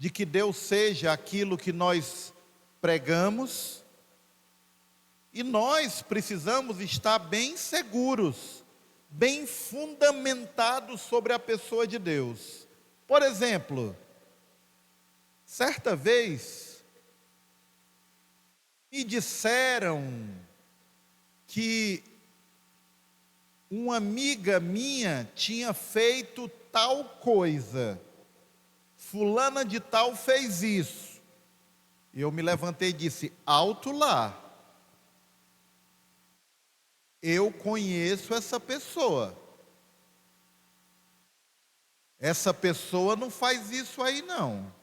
de que Deus seja aquilo que nós pregamos, e nós precisamos estar bem seguros, bem fundamentados sobre a pessoa de Deus. Por exemplo, certa vez me disseram que uma amiga minha tinha feito tal coisa, fulana de tal fez isso. E eu me levantei e disse: alto lá, eu conheço essa pessoa. Essa pessoa não faz isso aí não.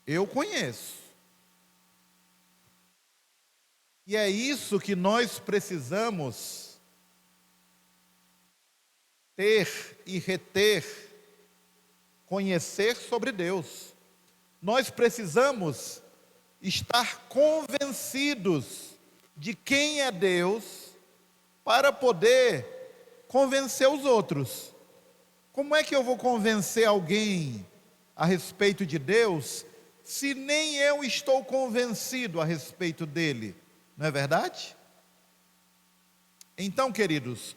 Eu conheço. E é isso que nós precisamos ter e reter, conhecer sobre Deus. Nós precisamos estar convencidos de quem é Deus para poder convencer os outros. Como é que eu vou convencer alguém a respeito de Deus se nem eu estou convencido a respeito dele? Não é verdade? Então, queridos,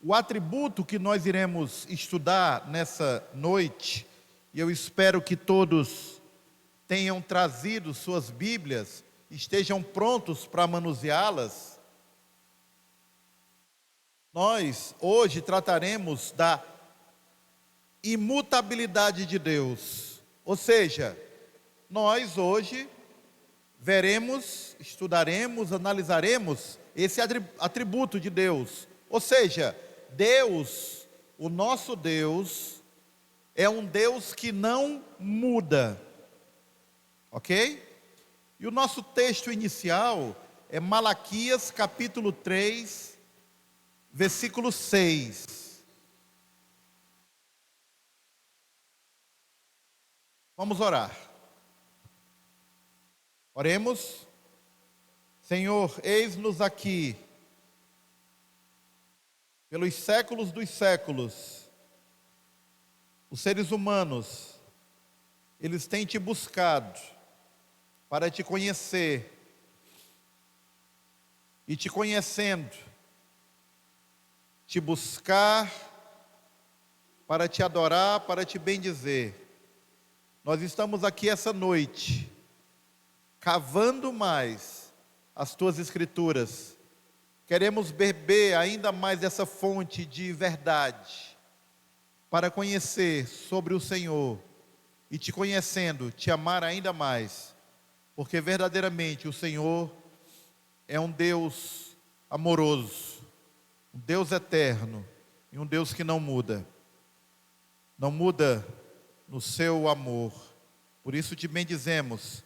o atributo que nós iremos estudar nessa noite, e eu espero que todos tenham trazido suas Bíblias, estejam prontos para manuseá-las. Nós hoje trataremos da imutabilidade de Deus. Ou seja, nós hoje veremos, estudaremos, analisaremos esse atributo de Deus. Ou seja, Deus, o nosso Deus, é um Deus que não muda. Ok? E o nosso texto inicial é Malaquias capítulo 3, versículo 6. Vamos orar. Oremos. Senhor, eis-nos aqui, pelos séculos dos séculos, os seres humanos, eles têm te buscado para te conhecer, e te conhecendo, te buscar para te adorar, para te bendizer. Nós estamos aqui essa noite, cavando mais as tuas escrituras. Queremos beber ainda mais dessa fonte de verdade, para conhecer sobre o Senhor, e te conhecendo, te amar ainda mais, porque verdadeiramente o Senhor é um Deus amoroso, um Deus eterno, e um Deus que não muda no seu amor. Por isso te bendizemos,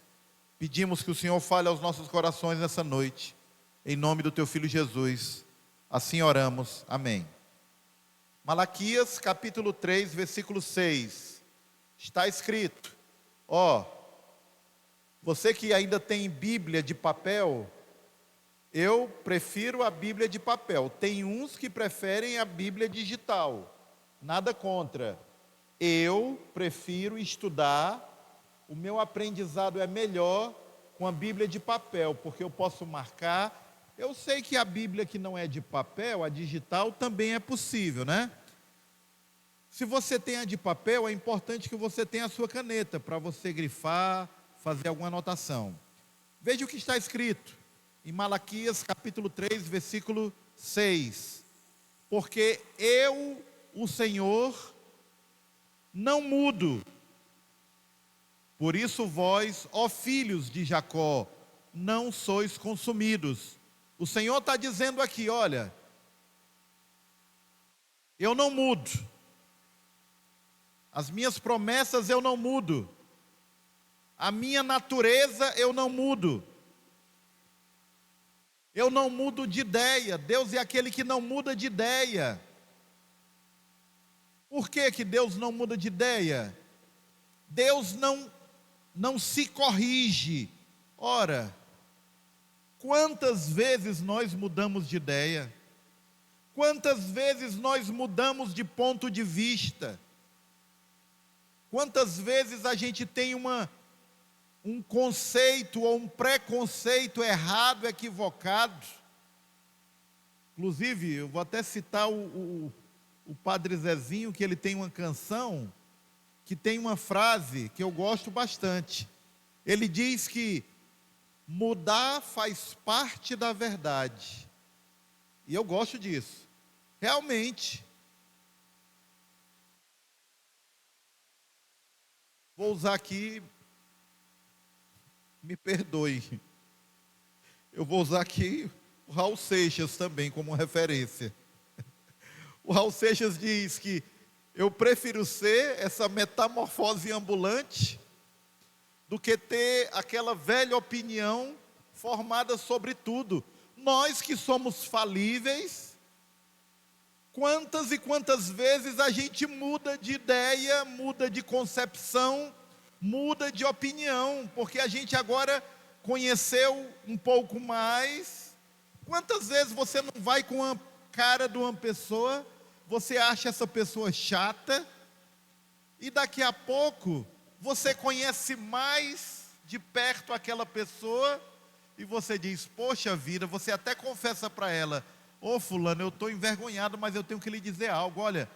pedimos que o Senhor fale aos nossos corações nessa noite, em nome do teu Filho Jesus, assim oramos, amém. Malaquias capítulo 3, versículo 6, está escrito, você que ainda tem Bíblia de papel, eu prefiro a Bíblia de papel. Tem uns que preferem a Bíblia digital, nada contra. Eu prefiro estudar, o meu aprendizado é melhor com a Bíblia de papel, porque eu posso marcar. Eu sei que a Bíblia que não é de papel, a digital, também é possível, né? Se você tem a de papel, é importante que você tenha a sua caneta, para você grifar, fazer alguma anotação. Veja o que está escrito em Malaquias capítulo 3, versículo 6. Porque eu, o Senhor, não mudo. Por isso vós, ó filhos de Jacó, não sois consumidos. O Senhor está dizendo aqui, olha, eu não mudo. As minhas promessas eu não mudo. A minha natureza eu não mudo. Eu não mudo de ideia. Deus é aquele que não muda de ideia. Por que Deus não muda de ideia? Deus não se corrige. Ora, quantas vezes nós mudamos de ideia? Quantas vezes nós mudamos de ponto de vista? Quantas vezes a gente tem um conceito ou um preconceito errado, equivocado. Inclusive, eu vou até citar o Padre Zezinho, que ele tem uma canção, que tem uma frase que eu gosto bastante. Ele diz que mudar faz parte da verdade. E eu gosto disso. Realmente. Vou usar aqui, me perdoe. Eu vou usar aqui o Raul Seixas também como referência. O Raul Seixas diz que eu prefiro ser essa metamorfose ambulante do que ter aquela velha opinião formada sobre tudo. Nós que somos falíveis, quantas e quantas vezes a gente muda de ideia, muda de concepção, muda de opinião, porque a gente agora conheceu um pouco mais. Quantas vezes você não vai com a cara de uma pessoa, você acha essa pessoa chata, e daqui a pouco você conhece mais de perto aquela pessoa, e você diz, poxa vida, você até confessa para ela, ô fulano, eu estou envergonhado, mas eu tenho que lhe dizer algo, olha,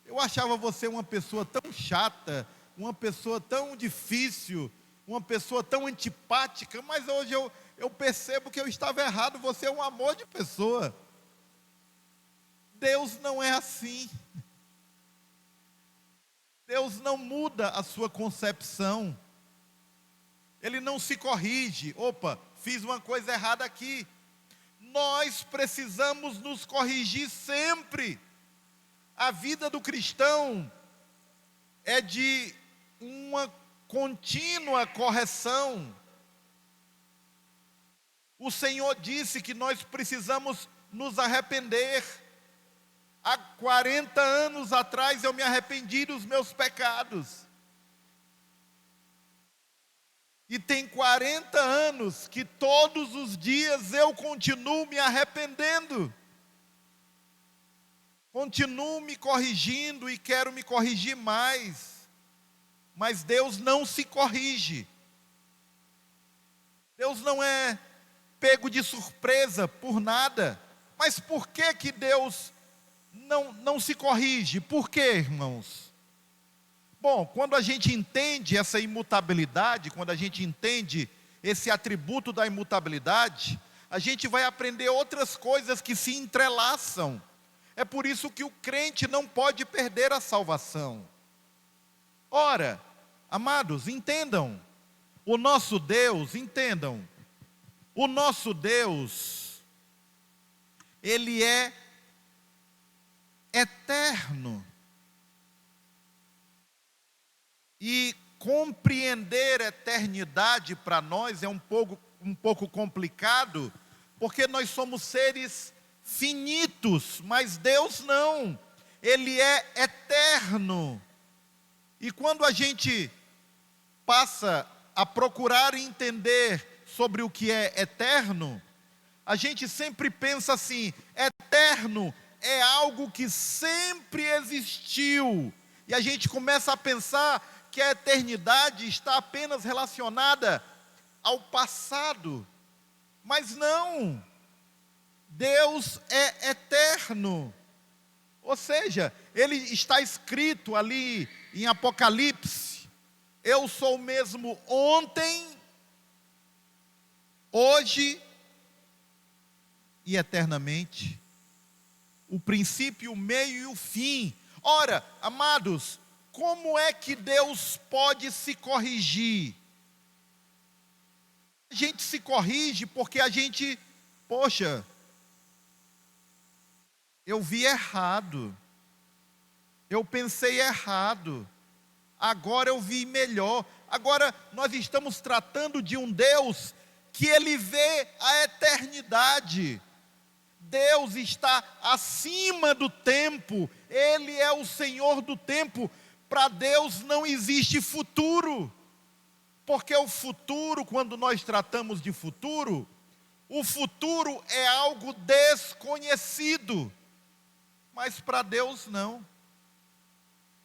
eu achava você uma pessoa tão chata, uma pessoa tão difícil, uma pessoa tão antipática, mas hoje eu percebo que eu estava errado, você é um amor de pessoa. Deus não é assim. Deus não muda a sua concepção. Ele não se corrige. Opa, fiz uma coisa errada aqui. Nós precisamos nos corrigir sempre. A vida do cristão é de uma contínua correção. O Senhor disse que nós precisamos nos arrepender. Há 40 anos atrás eu me arrependi dos meus pecados. E tem 40 anos que todos os dias eu continuo me arrependendo. Continuo me corrigindo e quero me corrigir mais. Mas Deus não se corrige. Deus não é pego de surpresa por nada. Mas por que Deus não se corrige? Por quê, irmãos? Bom, quando a gente entende essa imutabilidade, quando a gente entende esse atributo da imutabilidade, a gente vai aprender outras coisas que se entrelaçam. É por isso que o crente não pode perder a salvação. Ora, amados, entendam, o nosso Deus, entendam, o nosso Deus, Ele é eterno. E compreender a eternidade para nós é um pouco complicado, porque nós somos seres finitos, mas Deus não, Ele é eterno. E quando a gente passa a procurar entender sobre o que é eterno, a gente sempre pensa assim, eterno é algo que sempre existiu, e a gente começa a pensar que a eternidade está apenas relacionada ao passado, mas não, Deus é eterno, ou seja, Ele está escrito ali em Apocalipse, eu sou o mesmo ontem, hoje e eternamente, o princípio, o meio e o fim. Ora, amados, como é que Deus pode se corrigir? A gente se corrige porque a gente, poxa, eu vi errado, eu pensei errado, agora eu vi melhor. Agora nós estamos tratando de um Deus que Ele vê a eternidade. Deus está acima do tempo, Ele é o Senhor do tempo. Para Deus não existe futuro, porque o futuro, quando nós tratamos de futuro, o futuro é algo desconhecido, mas para Deus não.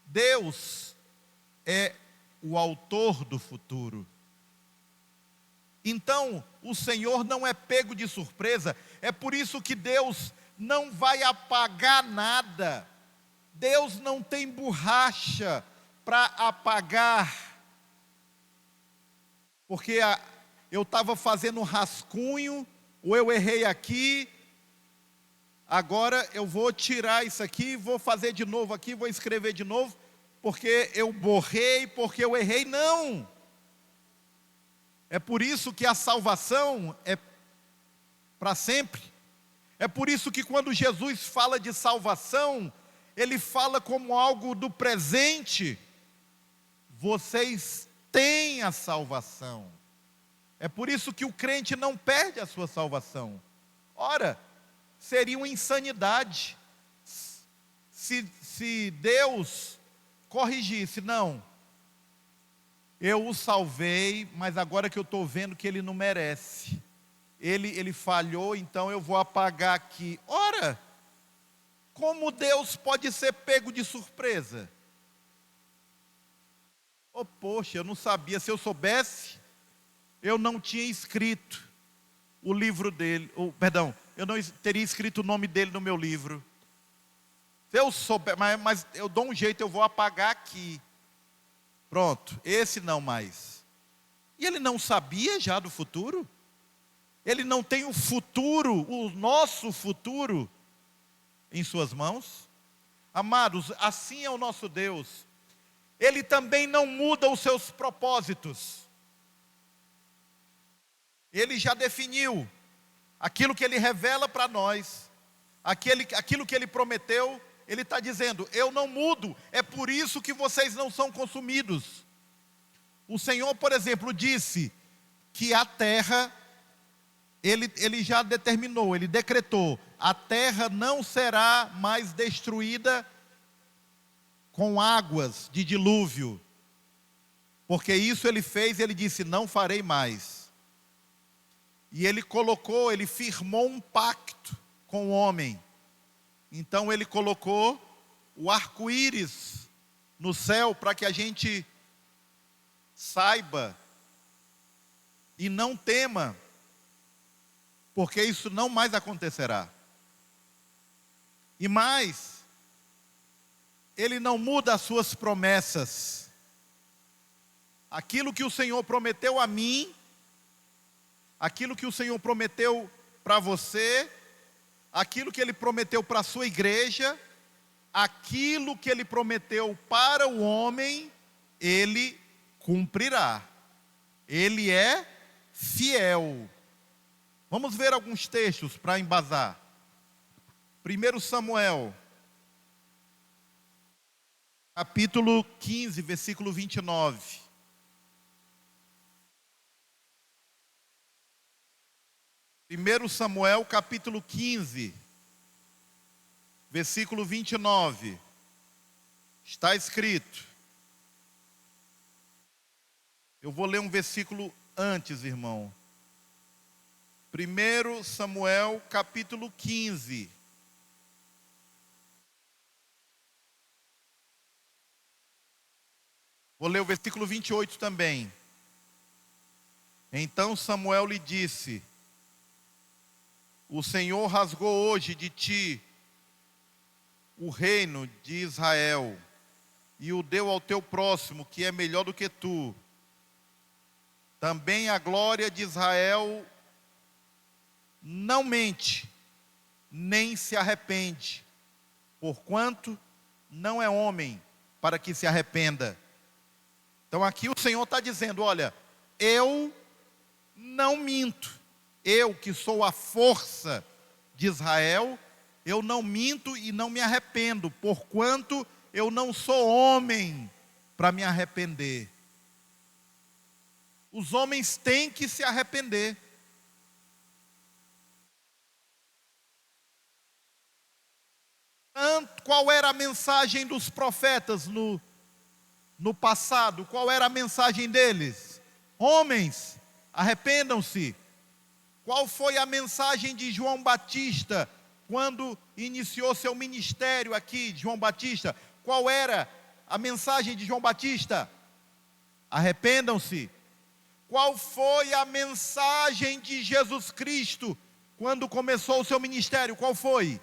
Deus é o autor do futuro. Então, o Senhor não é pego de surpresa. É por isso que Deus não vai apagar nada. Deus não tem borracha para apagar. Porque eu estava fazendo um rascunho, ou eu errei aqui, agora eu vou tirar isso aqui, vou fazer de novo aqui, vou escrever de novo, porque eu borrei, porque eu errei. Não! É por isso que a salvação é para sempre. É por isso que quando Jesus fala de salvação, Ele fala como algo do presente. Vocês têm a salvação. É por isso que o crente não perde a sua salvação. Ora, seria uma insanidade se Deus corrigisse. Não, eu o salvei, mas agora que eu estou vendo que ele não merece. Ele falhou, então eu vou apagar aqui. Ora, como Deus pode ser pego de surpresa? Oh, poxa, eu não sabia. Se eu soubesse, eu não tinha escrito o livro dele. Perdão, eu não teria escrito o nome dele no meu livro. Se eu souber, mas eu dou um jeito, eu vou apagar aqui. Pronto, esse não mais. E ele não sabia já do futuro? Ele não tem o futuro, o nosso futuro, em suas mãos? Amados, assim é o nosso Deus. Ele também não muda os seus propósitos. Ele já definiu aquilo que Ele revela para nós, aquilo que Ele prometeu. Ele está dizendo, eu não mudo, é por isso que vocês não são consumidos. O Senhor, por exemplo, disse que a terra, Ele já determinou, Ele decretou, a terra não será mais destruída com águas de dilúvio, porque isso Ele fez, Ele disse, não farei mais. E Ele colocou, Ele firmou um pacto com o homem. Então Ele colocou o arco-íris no céu para que a gente saiba e não tema, porque isso não mais acontecerá. E mais, Ele não muda as suas promessas. Aquilo que o Senhor prometeu a mim, aquilo que o Senhor prometeu para você, aquilo que Ele prometeu para a sua igreja, aquilo que Ele prometeu para o homem, Ele cumprirá. Ele é fiel. Vamos ver alguns textos para embasar. 1 Samuel, capítulo 15, versículo 29. Primeiro Samuel, capítulo 15, versículo 29, está escrito, eu vou ler um versículo antes, irmão. 1 Samuel, capítulo 15, vou ler o versículo 28 também. Então Samuel lhe disse, o Senhor rasgou hoje de ti o reino de Israel e o deu ao teu próximo, que é melhor do que tu. Também a glória de Israel não mente, nem se arrepende, porquanto não é homem para que se arrependa. Então aqui o Senhor está dizendo, olha, eu não minto. Eu que sou a força de Israel, eu não minto e não me arrependo, porquanto eu não sou homem para me arrepender. Os homens têm que se arrepender. Qual era a mensagem dos profetas no passado? Qual era a mensagem deles? Homens, arrependam-se. Qual foi a mensagem de João Batista quando iniciou seu ministério aqui, João Batista? Qual era a mensagem de João Batista? Arrependam-se. Qual foi a mensagem de Jesus Cristo quando começou o seu ministério? Qual foi?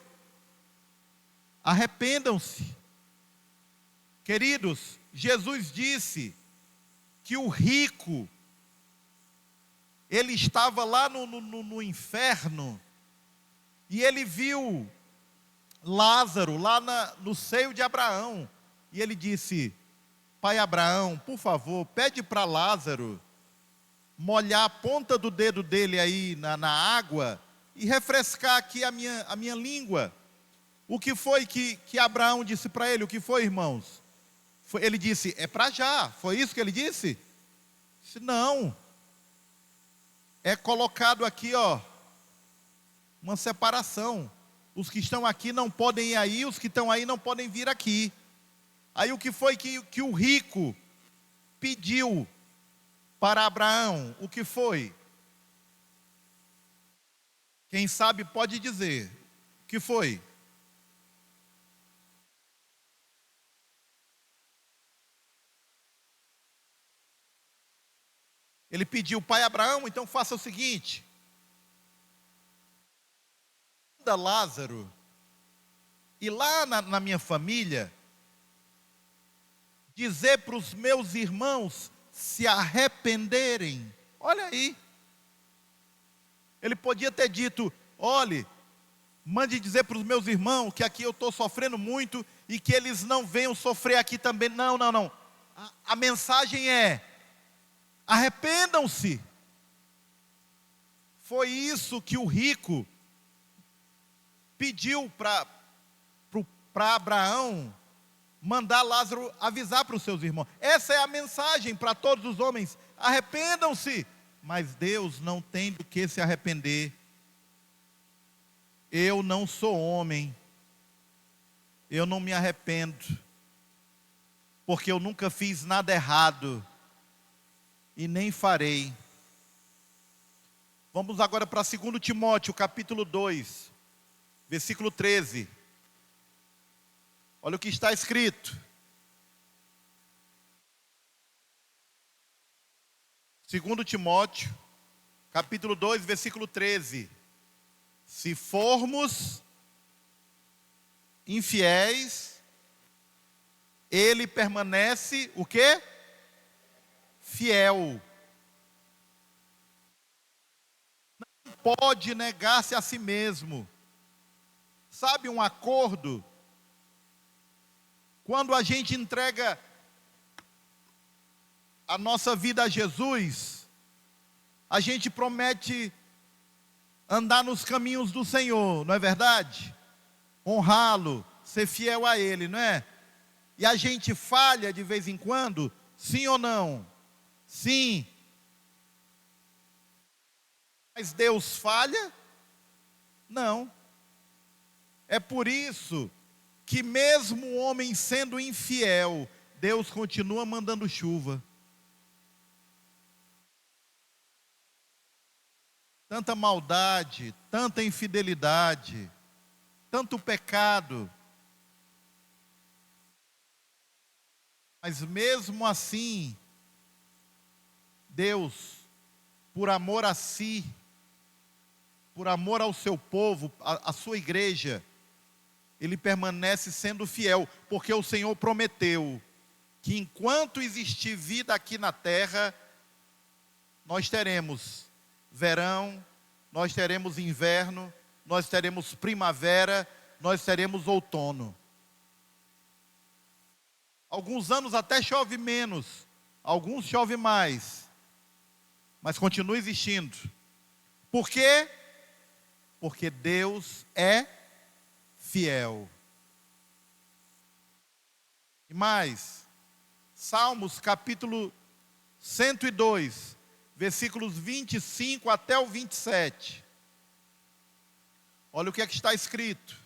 Arrependam-se. Queridos, Jesus disse que o rico, ele estava lá no inferno, e ele viu Lázaro lá no seio de Abraão, e ele disse: Pai Abraão, por favor, pede para Lázaro molhar a ponta do dedo dele aí na água e refrescar aqui a minha língua. O que foi que Abraão disse para ele? O que foi, irmãos? Ele disse: é para já. Foi isso que ele disse? Disse: não. É colocado aqui, ó, uma separação. Os que estão aqui não podem ir aí, os que estão aí não podem vir aqui. Aí o que foi que o rico pediu para Abraão? O que foi? Quem sabe pode dizer. O que foi? Ele pediu: Pai Abraão, então faça o seguinte: manda Lázaro ir lá na minha família dizer para os meus irmãos se arrependerem. Olha aí. Ele podia ter dito: olhe, mande dizer para os meus irmãos que aqui eu estou sofrendo muito e que eles não venham sofrer aqui também. Não, não, não. A mensagem é: arrependam-se. Foi isso que o rico pediu para Abraão mandar Lázaro avisar para os seus irmãos. Essa é a mensagem para todos os homens: arrependam-se. Mas Deus não tem do que se arrepender. Eu não sou homem, eu não me arrependo, porque eu nunca fiz nada errado e nem farei. Vamos agora para 2 Timóteo, capítulo 2, versículo 13. Olha o que está escrito. 2 Timóteo, capítulo 2, versículo 13. Se formos infiéis, ele permanece o quê? Fiel. Não pode negar-se a si mesmo. Sabe um acordo? Quando a gente entrega a nossa vida a Jesus, a gente promete andar nos caminhos do Senhor, não é verdade? Honrá-lo, ser fiel a Ele, não é? E a gente falha de vez em quando, sim ou não? Sim. Mas Deus falha? Não. É por isso que mesmo o homem sendo infiel, Deus continua mandando chuva. Tanta maldade, tanta infidelidade, tanto pecado. Mas mesmo assim, Deus, por amor a si, por amor ao seu povo, a sua igreja, Ele permanece sendo fiel, porque o Senhor prometeu que enquanto existir vida aqui na terra, nós teremos verão, nós teremos inverno, nós teremos primavera, nós teremos outono. Alguns anos até chove menos, alguns chove mais, mas continua existindo. Por quê? Porque Deus é fiel. E mais, Salmos capítulo 102, versículos 25 até o 27. Olha o que é que está escrito.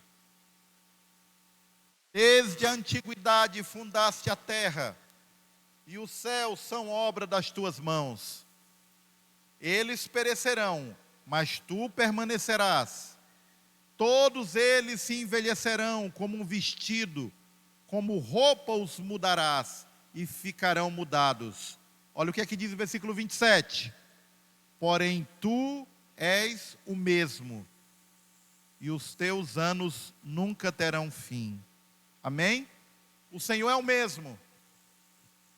Desde a antiguidade fundaste a terra, e os céus são obra das tuas mãos. Eles perecerão, mas tu permanecerás. Todos eles se envelhecerão como um vestido, como roupa os mudarás, e ficarão mudados. Olha o que é que diz o versículo 27. Porém tu és o mesmo, e os teus anos nunca terão fim. Amém? O Senhor é o mesmo,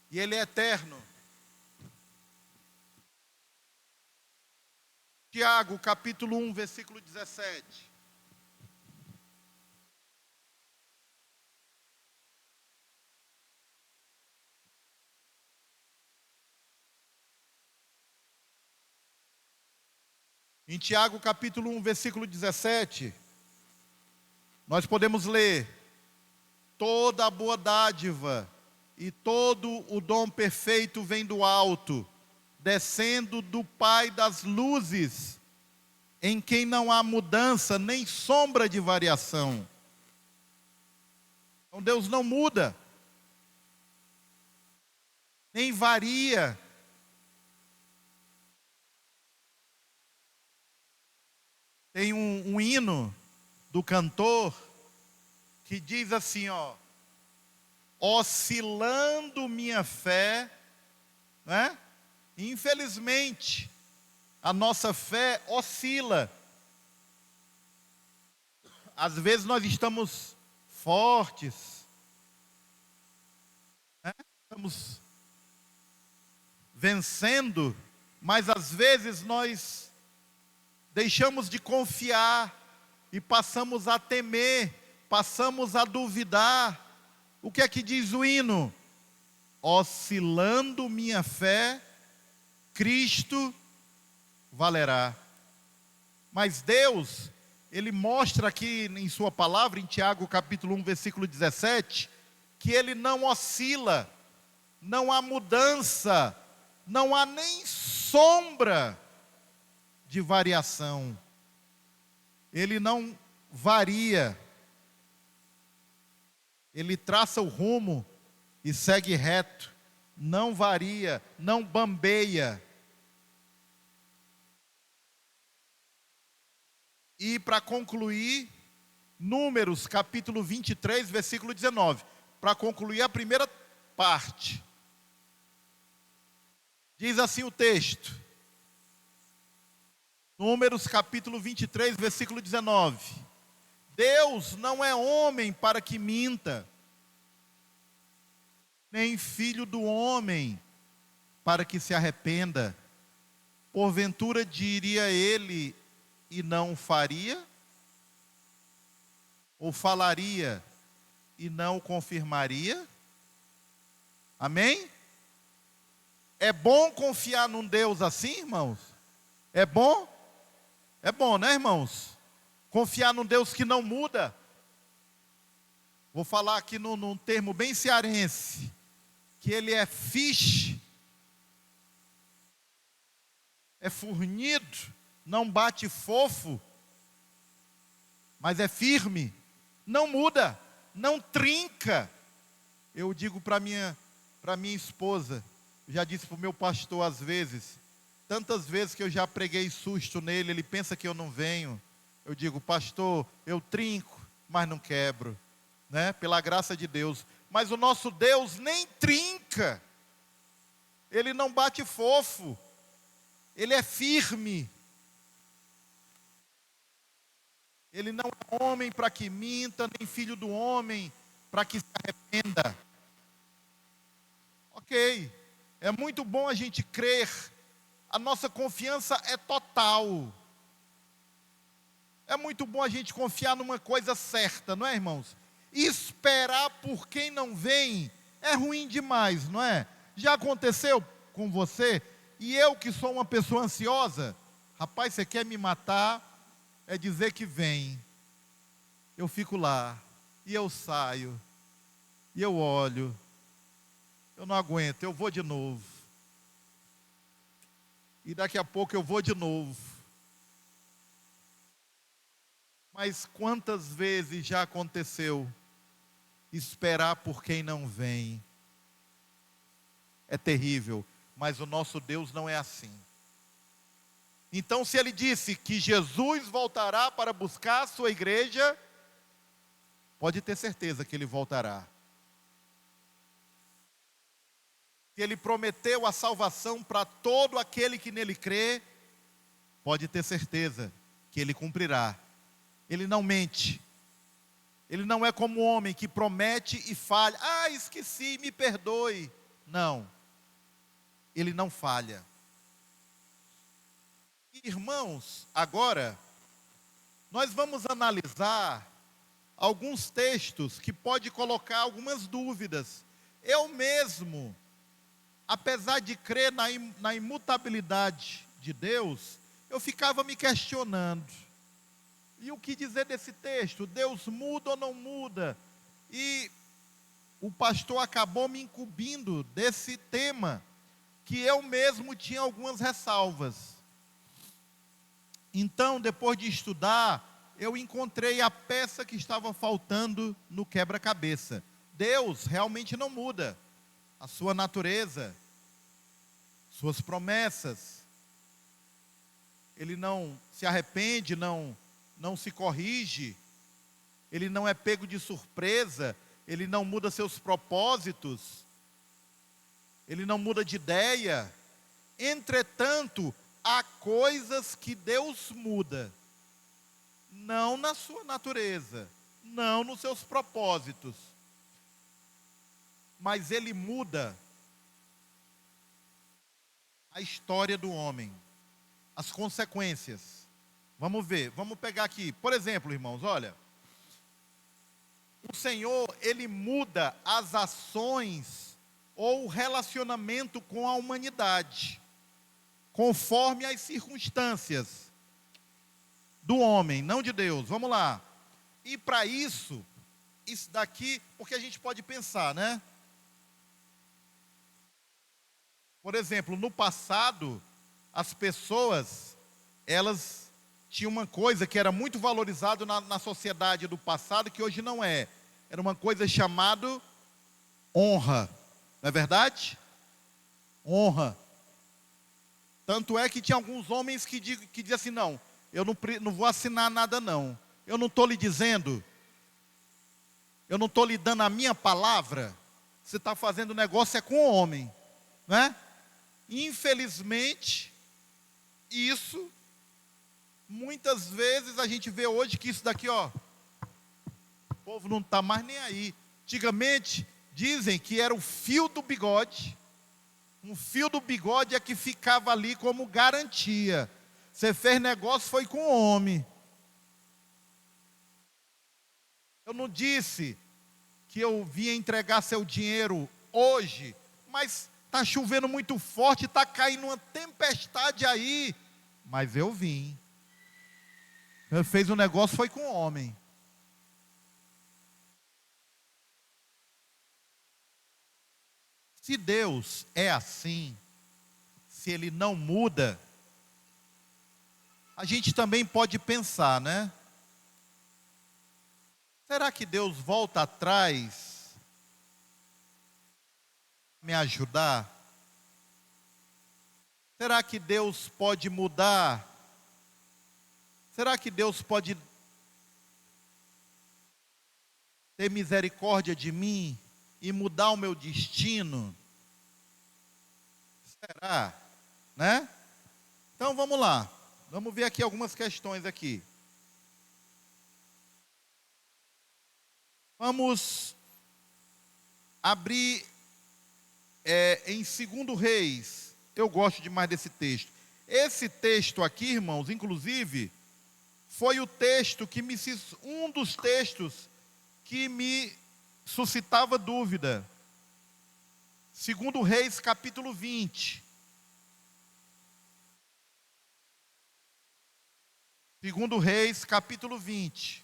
e Ele é eterno. Tiago, capítulo 1, versículo 17. Em Tiago, capítulo 1, versículo 17, nós podemos ler: toda a boa dádiva e todo o dom perfeito vem do alto, descendo do Pai das luzes, em quem não há mudança nem sombra de variação. Então Deus não muda, nem varia. Tem um hino do cantor que diz assim, ó: oscilando minha fé, né? Infelizmente, a nossa fé oscila. Às vezes nós estamos fortes, né? Estamos vencendo, mas às vezes nós deixamos de confiar e passamos a temer, passamos a duvidar. O que é que diz o hino? Oscilando minha fé, Cristo valerá. Mas Deus, Ele mostra aqui em sua palavra, em Tiago capítulo 1, versículo 17, que Ele não oscila, não há mudança, não há nem sombra de variação. Ele não varia. Ele traça o rumo e segue reto. Não varia, não bambeia. E para concluir, Números capítulo 23, versículo 19. Para concluir a primeira parte. Diz assim o texto. Números capítulo 23, versículo 19. Deus não é homem para que minta, nem filho do homem para que se arrependa. Porventura diria ele e não faria? Ou falaria e não confirmaria? Amém? É bom confiar num Deus assim, irmãos? É bom? É bom, né, irmãos? Confiar num Deus que não muda. Vou falar aqui num termo bem cearense, que Ele é fiche, é fornido, não bate fofo, mas é firme, não muda, não trinca. Eu digo para minha esposa, já disse para o meu pastor às vezes, tantas vezes que eu já preguei susto nele, ele pensa que eu não venho. Eu digo: pastor, eu trinco, mas não quebro, né? Pela graça de Deus. Mas o nosso Deus nem trinca, Ele não bate fofo, Ele é firme. Ele não é homem para que minta, nem filho do homem para que se arrependa. Ok, é muito bom a gente crer, a nossa confiança é total. É muito bom a gente confiar numa coisa certa, não é, irmãos? Esperar por quem não vem é ruim demais, não é? Já aconteceu com você? E eu que sou uma pessoa ansiosa, rapaz, você quer me matar, é dizer que vem. Eu fico lá, e eu saio, e eu olho, eu não aguento, eu vou de novo. E daqui a pouco eu vou de novo. Mas quantas vezes já aconteceu esperar por quem não vem? É terrível, mas o nosso Deus não é assim. Então, se Ele disse que Jesus voltará para buscar a sua igreja, pode ter certeza que Ele voltará. Se Ele prometeu a salvação para todo aquele que nele crê, pode ter certeza que Ele cumprirá. Ele não mente. Ele não é como o homem que promete e falha. Ah, esqueci, me perdoe. Não. Ele não falha. Irmãos, agora, nós vamos analisar alguns textos que pode colocar algumas dúvidas. Eu mesmo, apesar de crer na imutabilidade de Deus, eu ficava me questionando. E o que dizer desse texto? Deus muda ou não muda? E o pastor acabou me incumbindo desse tema, que eu mesmo tinha algumas ressalvas. Então, depois de estudar, eu encontrei a peça que estava faltando no quebra-cabeça. Deus realmente não muda. A sua natureza, suas promessas. Ele não se arrepende, não se corrige. Ele não é pego de surpresa. Ele não muda seus propósitos. Ele não muda de ideia. Entretanto, há coisas que Deus muda, não na sua natureza, não nos seus propósitos, mas Ele muda a história do homem, as consequências. Vamos ver, vamos pegar aqui, por exemplo, irmãos, olha, o Senhor, Ele muda as ações ou o relacionamento com a humanidade, conforme as circunstâncias do homem, não de Deus. Vamos lá. E para isso daqui, porque a gente pode pensar, né? Por exemplo, no passado, as pessoas, elas tinham uma coisa que era muito valorizada na sociedade do passado, que hoje não é. Era uma coisa chamada honra. Não é verdade? Honra. Tanto é que tinha alguns homens que diziam assim, não, eu não vou assinar nada não. Eu não estou lhe dizendo, eu não estou lhe dando a minha palavra. Você está fazendo negócio é com o homem, né? Infelizmente, isso, muitas vezes a gente vê hoje que isso daqui, ó, o povo não está mais nem aí. Antigamente, dizem que era o fio do bigode. Um fio do bigode é que ficava ali como garantia. Você fez negócio, foi com o homem. Eu não disse que eu vinha entregar seu dinheiro hoje, mas está chovendo muito forte, está caindo uma tempestade aí. Mas eu vim. Eu fez um negócio, foi com o homem. Se Deus é assim, se Ele não muda, a gente também pode pensar, né? Será que Deus volta atrás para me ajudar? Será que Deus pode mudar? Será que Deus pode ter misericórdia de mim e mudar o meu destino? Será? Né? Então vamos lá. Vamos ver aqui algumas questões aqui. Vamos abrir em 2 Reis. Eu gosto demais desse texto. Esse texto aqui, irmãos, inclusive, foi o texto que um dos textos que me suscitava dúvida. 2 Reis, capítulo 20. 2 Reis, capítulo 20.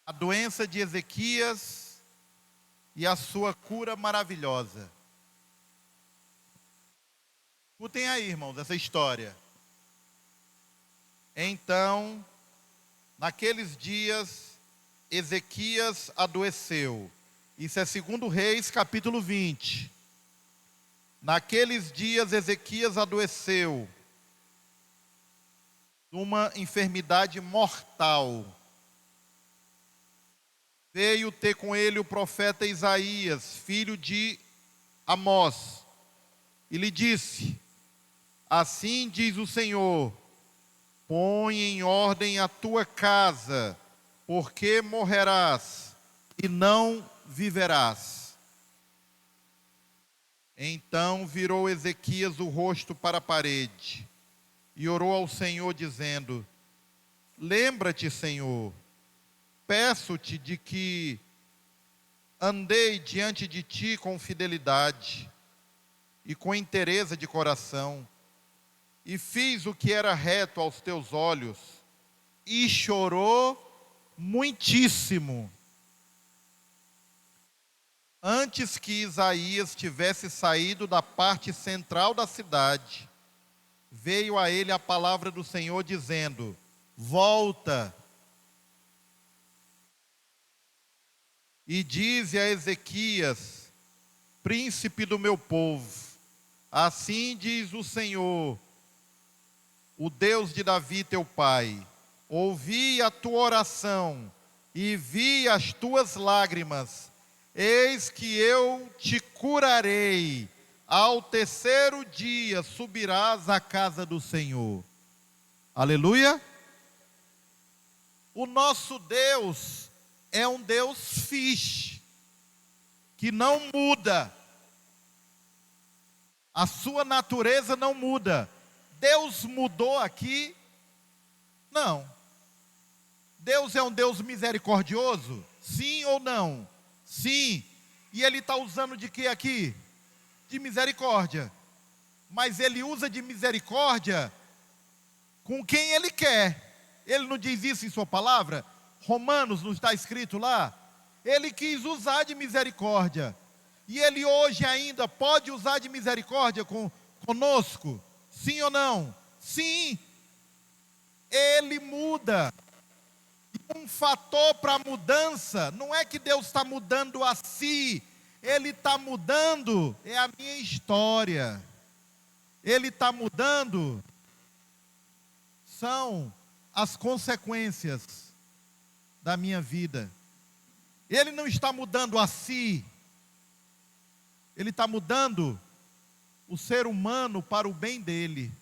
A doença de Ezequias e a sua cura maravilhosa. Escutem aí, irmãos, essa história. Então, naqueles dias, Ezequias adoeceu. Isso é 2 Reis, capítulo 20. Naqueles dias Ezequias adoeceu de uma enfermidade mortal. Veio ter com ele o profeta Isaías, filho de Amós, e lhe disse: assim diz o Senhor, põe em ordem a tua casa, porque morrerás e não viverás. Então virou Ezequias o rosto para a parede e orou ao Senhor, dizendo: lembra-te, Senhor, peço-te de que andei diante de ti com fidelidade e com inteireza de coração, e fiz o que era reto aos teus olhos, e chorou muitíssimo. Antes que Isaías tivesse saído da parte central da cidade, veio a ele a palavra do Senhor dizendo: volta e dize a Ezequias, príncipe do meu povo, assim diz o Senhor, o Deus de Davi teu pai, ouvi a tua oração e vi as tuas lágrimas, eis que eu te curarei, ao terceiro dia subirás à casa do Senhor. Aleluia! O nosso Deus é um Deus fixe, que não muda, a sua natureza não muda. Deus mudou aqui? Não. Deus é um Deus misericordioso? Sim ou não? Sim. E Ele está usando de quê aqui? De misericórdia. Mas Ele usa de misericórdia com quem Ele quer. Ele não diz isso em sua palavra? Romanos não está escrito lá? Ele quis usar de misericórdia. E Ele hoje ainda pode usar de misericórdia conosco? Sim ou não? Sim. Ele muda. E um fator para a mudança, não é que Deus está mudando a si, Ele está mudando, é a minha história. Ele está mudando, são as consequências da minha vida. Ele não está mudando a si, Ele está mudando o ser humano para o bem dele.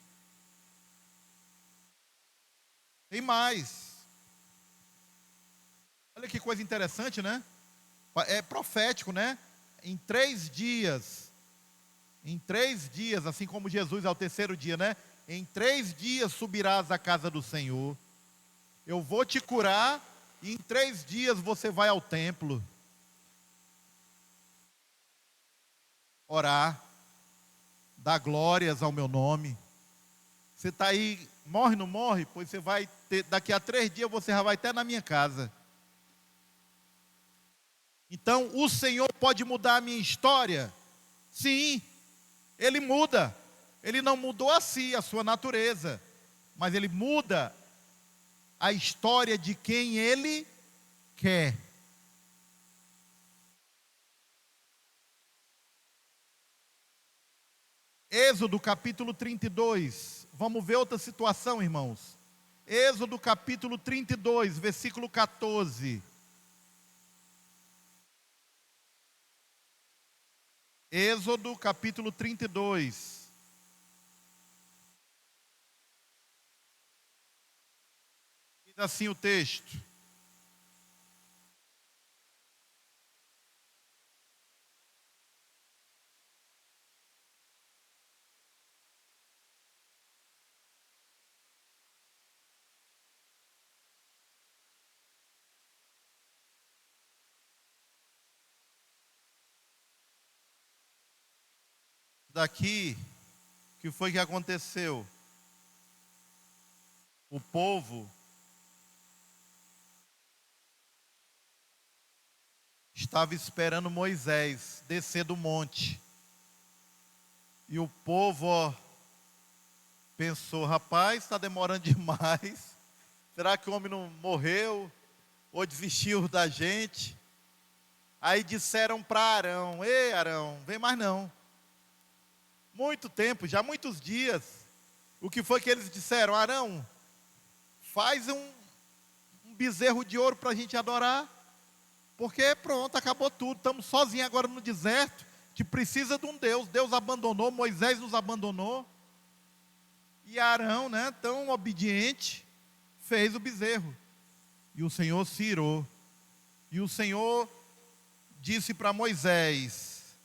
Tem mais. Olha que coisa interessante, né? É profético, né? Em 3 dias, assim como Jesus ao terceiro dia, né? Em 3 dias subirás à casa do Senhor. Eu vou te curar e em 3 dias você vai ao templo orar, dar glórias ao meu nome. Você está aí, morre, não morre? Pois você vai ter, daqui a 3 dias você já vai até na minha casa. Então, o Senhor pode mudar a minha história? Sim, Ele muda. Ele não mudou a si, a sua natureza, mas Ele muda a história de quem Ele quer. Êxodo capítulo 32. Vamos ver outra situação, irmãos. Êxodo capítulo 32, versículo 14. Êxodo capítulo 32. Diz assim o texto: daqui, o que foi que aconteceu? O povo estava esperando Moisés descer do monte. E o povo, pensou: rapaz, está demorando demais. Será que o homem não morreu? Ou desistiu da gente? Aí disseram para Arão: ei, Arão, vem mais não. muito tempo, já muitos dias. O que foi que eles disseram? Arão, faz um bezerro de ouro para a gente adorar, porque pronto, acabou tudo, estamos sozinhos agora no deserto, que precisa de um Deus. Deus abandonou, Moisés nos abandonou, e Arão, né, tão obediente, fez o bezerro, e o Senhor se irou, e o Senhor disse para Moisés: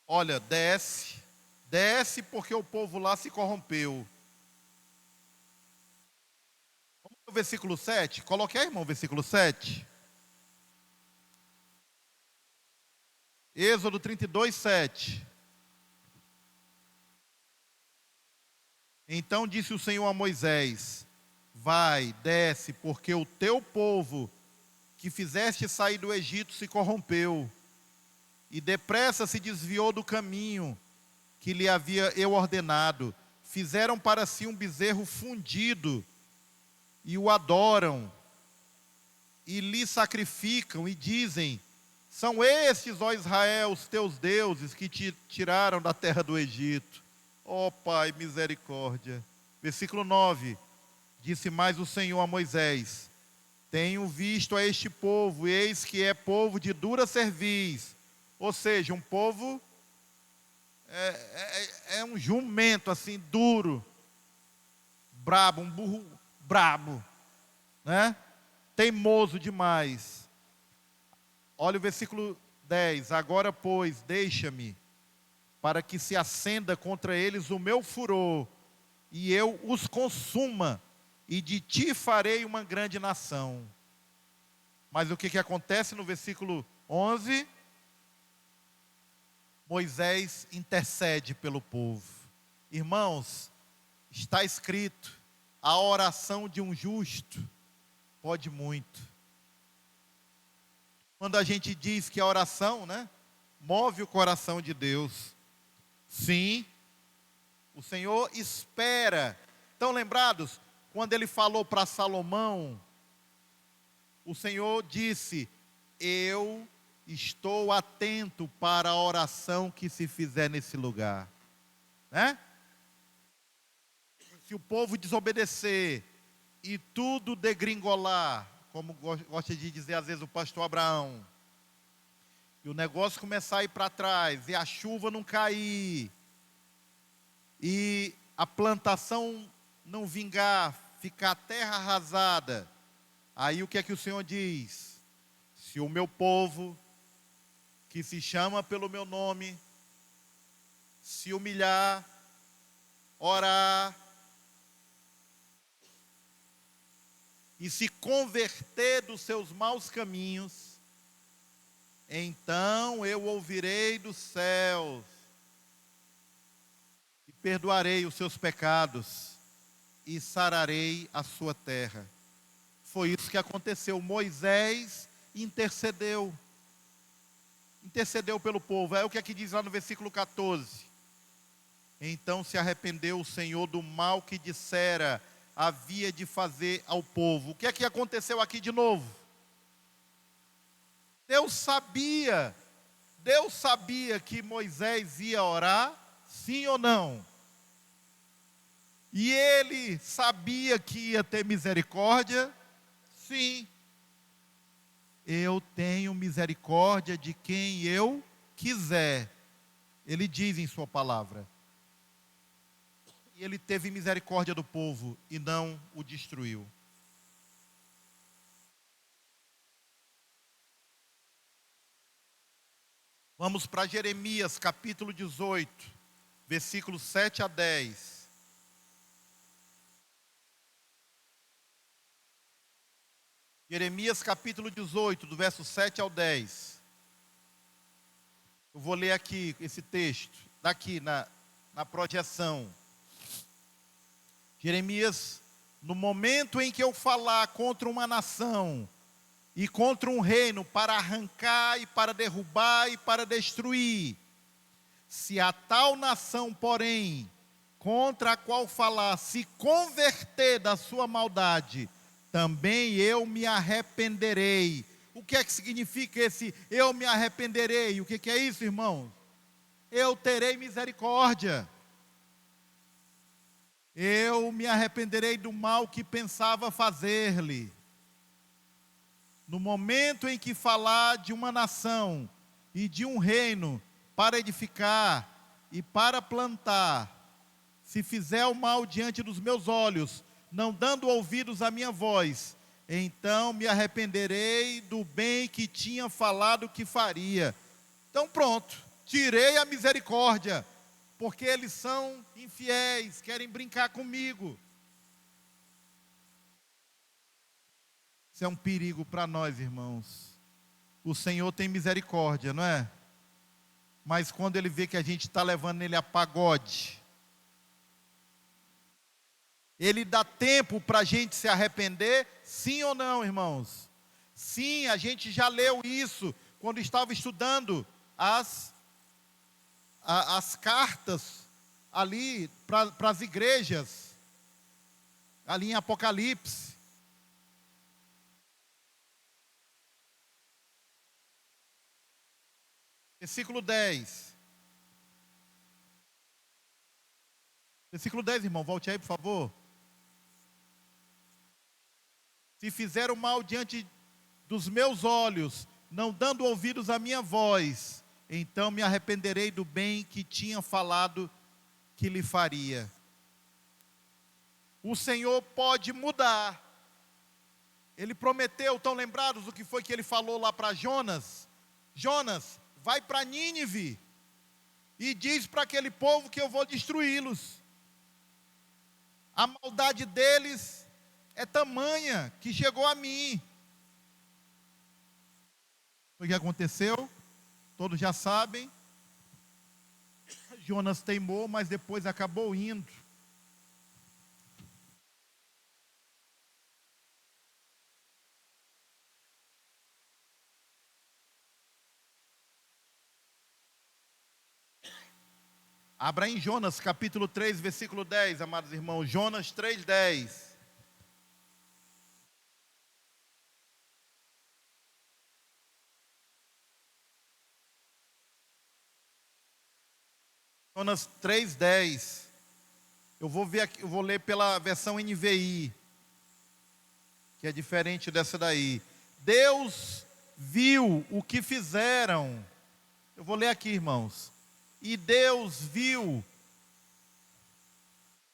olha, desce porque o povo lá se corrompeu. Vamos no versículo 7, coloque aí, irmão, versículo 7. Êxodo 32, 7. Então disse o Senhor a Moisés: vai, desce, porque o teu povo que fizeste sair do Egito se corrompeu, e depressa se desviou do caminho que lhe havia eu ordenado. Fizeram para si um bezerro fundido, e o adoram, e lhe sacrificam, e dizem: são estes, ó Israel, os teus deuses, que te tiraram da terra do Egito. Ó Pai, misericórdia. Versículo 9. Disse mais o Senhor a Moisés: tenho visto a este povo, e eis que é povo de dura cerviz. Ou seja, um povo, é um jumento assim, duro, brabo, um burro brabo, né? Teimoso demais. Olha o versículo 10. Agora, pois, deixa-me, para que se acenda contra eles o meu furor, e eu os consuma, e de ti farei uma grande nação. Mas o que acontece no versículo 11? Moisés intercede pelo povo. Irmãos, está escrito: a oração de um justo pode muito. Quando a gente diz que a oração, né, move o coração de Deus, sim, o Senhor espera. Estão lembrados? Quando ele falou para Salomão, o Senhor disse: eu estou atento para a oração que se fizer nesse lugar, né? Se o povo desobedecer e tudo degringolar, como gosta de dizer às vezes o pastor Abraão, e o negócio começar a ir para trás, e a chuva não cair, e a plantação não vingar, ficar a terra arrasada, aí o que é que o Senhor diz? Se o meu povo, que se chama pelo meu nome, se humilhar, orar, e se converter dos seus maus caminhos, então eu ouvirei dos céus, e perdoarei os seus pecados, e sararei a sua terra. Foi isso que aconteceu. Moisés intercedeu pelo povo. É o que aqui diz lá no versículo 14. Então se arrependeu o Senhor do mal que dissera havia de fazer ao povo. O que é que aconteceu aqui de novo? Deus sabia que Moisés ia orar, sim ou não? E ele sabia que ia ter misericórdia, sim. Eu tenho misericórdia de quem eu quiser, ele diz em sua palavra. E ele teve misericórdia do povo e não o destruiu. Vamos para Jeremias capítulo 18, versículos 7 a 10. Jeremias capítulo 18, do verso 7 ao 10. Eu vou ler aqui esse texto, daqui na projeção. Jeremias: no momento em que eu falar contra uma nação e contra um reino para arrancar e para derrubar e para destruir, se a tal nação, porém, contra a qual falar, se converter da sua maldade, também eu me arrependerei, O que é que significa esse eu me arrependerei? O que é isso, irmãos? Eu terei misericórdia. Eu me arrependerei do mal que pensava fazer-lhe. No momento em que falar de uma nação e de um reino para edificar e para plantar, se fizer o mal diante dos meus olhos, não dando ouvidos à minha voz, então me arrependerei do bem que tinha falado que faria. Então pronto, tirei a misericórdia, porque eles são infiéis, querem brincar comigo. Isso é um perigo para nós, irmãos. O Senhor tem misericórdia, não é? Mas quando Ele vê que a gente está levando Ele a pagode, Ele dá tempo para a gente se arrepender, sim ou não, irmãos? Sim, a gente já leu isso quando estava estudando as cartas ali para as igrejas, ali em Apocalipse. Versículo 10. Versículo 10, irmão, volte aí, por favor. Se fizer o mal diante dos meus olhos, não dando ouvidos à minha voz, então me arrependerei do bem que tinha falado que lhe faria. O Senhor pode mudar. Ele prometeu, estão lembrados do que foi que ele falou lá para Jonas? Jonas, vai para Nínive e diz para aquele povo que eu vou destruí-los. A maldade deles é tamanha que chegou a mim. O que aconteceu? Todos já sabem. Jonas teimou, mas depois acabou indo. Abra em Jonas capítulo 3, versículo 10, amados irmãos. Jonas 3, 10. Jonas 3, 10. Eu vou ler pela versão NVI, que é diferente dessa daí. Deus viu o que fizeram. Eu vou ler aqui, irmãos. E Deus viu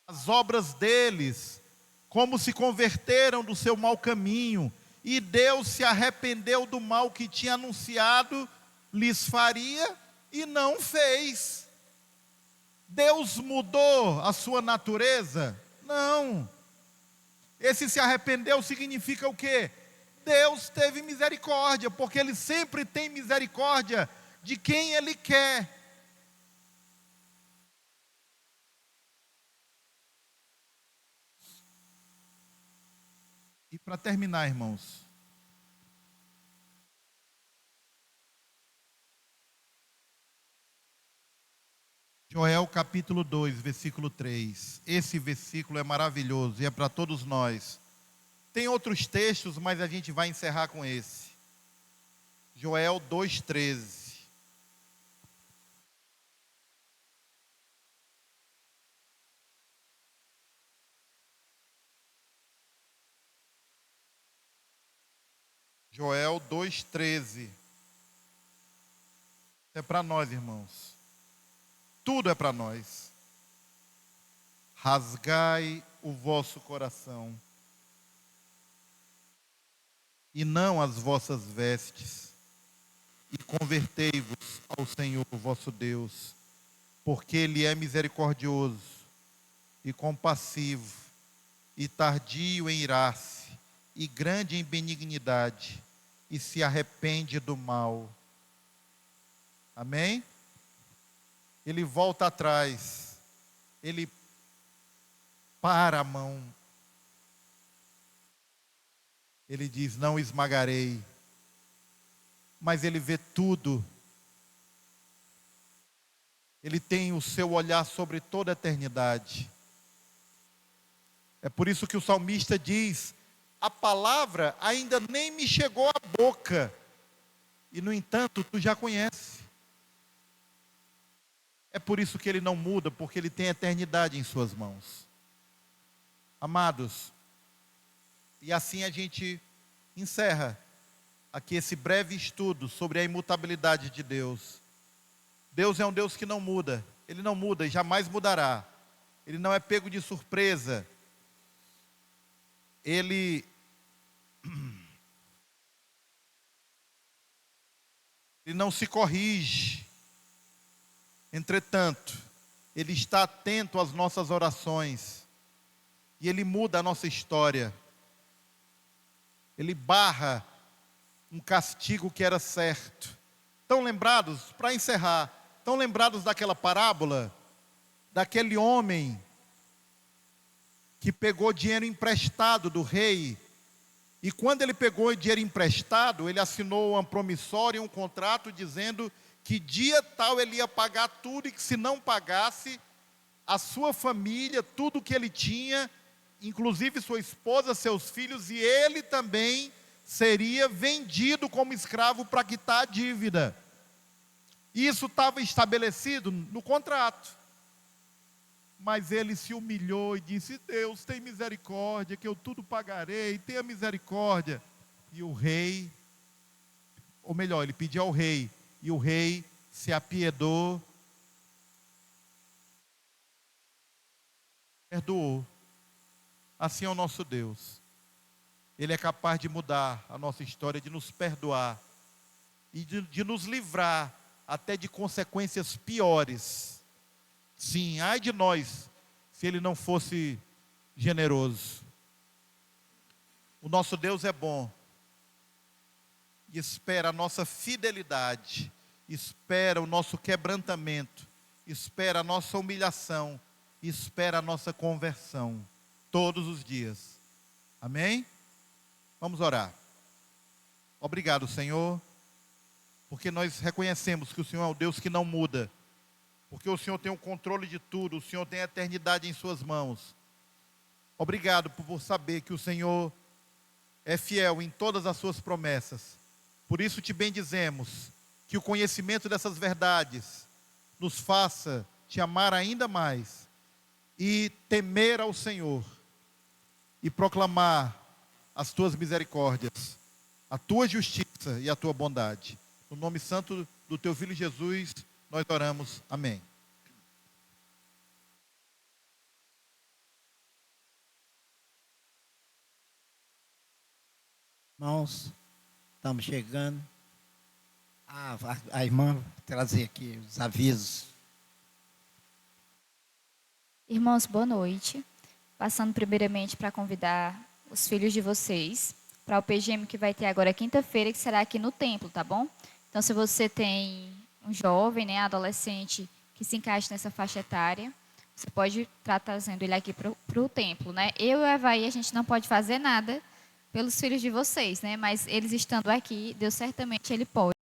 as obras deles, como se converteram do seu mau caminho, e Deus se arrependeu do mal que tinha anunciado lhes faria e não fez. Deus mudou a sua natureza? Não. Esse se arrependeu significa o quê? Deus teve misericórdia, porque Ele sempre tem misericórdia de quem Ele quer. E para terminar, irmãos, Joel capítulo 2, versículo 3. Esse versículo é maravilhoso e é para todos nós. Tem outros textos, mas a gente vai encerrar com esse. Joel 2,13. Joel 2,13. É para nós, irmãos. Tudo é para nós. Rasgai o vosso coração, e não as vossas vestes, e convertei-vos ao Senhor vosso Deus, porque Ele é misericordioso e compassivo, e tardio em irar-se, e grande em benignidade, e se arrepende do mal. Amém? Ele volta atrás, Ele para a mão, Ele diz: não esmagarei, mas Ele vê tudo, Ele tem o seu olhar sobre toda a eternidade. É por isso que o salmista diz a palavra ainda nem me chegou à boca, e no entanto, tu já conhece. É por isso que ele não muda, porque ele tem a eternidade em suas mãos. Amados, e assim a gente encerra aqui esse breve estudo sobre a imutabilidade de Deus. Deus é um Deus que não muda, Ele não muda e jamais mudará. Ele não é pego de surpresa. Ele não se corrige. Entretanto, Ele está atento às nossas orações. E Ele muda a nossa história. Ele barra um castigo que era certo. Estão lembrados, para encerrar, estão lembrados daquela parábola? Daquele homem que pegou dinheiro emprestado do rei. E quando ele pegou o dinheiro emprestado, ele assinou uma promissória, um contrato, dizendo que dia tal ele ia pagar tudo, e que se não pagasse, a sua família, tudo que ele tinha, inclusive sua esposa, seus filhos, e ele também seria vendido como escravo para quitar a dívida. Isso estava estabelecido no contrato. Mas ele se humilhou e disse: Deus, tem misericórdia, que eu tudo pagarei, tenha misericórdia. E o rei, ou melhor, ele pediu ao rei, e o rei se apiedou, perdoou. Assim é o nosso Deus. Ele é capaz de mudar a nossa história, de nos perdoar e de nos livrar até de consequências piores. Sim, ai de nós, se Ele não fosse generoso. O nosso Deus é bom e espera a nossa fidelidade, espera o nosso quebrantamento, espera a nossa humilhação, espera a nossa conversão, todos os dias. Amém? Vamos orar. Obrigado, Senhor, porque nós reconhecemos que o Senhor é o Deus que não muda, porque o Senhor tem o controle de tudo, o Senhor tem a eternidade em suas mãos. Obrigado por saber que o Senhor é fiel em todas as suas promessas. Por isso te bendizemos, que o conhecimento dessas verdades nos faça te amar ainda mais e temer ao Senhor e proclamar as tuas misericórdias, a tua justiça e a tua bondade. No nome santo do teu Filho Jesus, nós oramos. Amém. Irmãos, estamos chegando. A irmã trazer aqui os avisos. Irmãos, boa noite. Passando primeiramente para convidar os filhos de vocês para o PGM que vai ter agora quinta-feira, que será aqui no templo, tá bom? Então, se você tem um jovem, né, adolescente, que se encaixe nessa faixa etária, você pode estar trazendo ele aqui para o templo, né? Eu e a Evaí, a gente não pode fazer nada pelos filhos de vocês, né? Mas eles estando aqui, Deus certamente ele pode.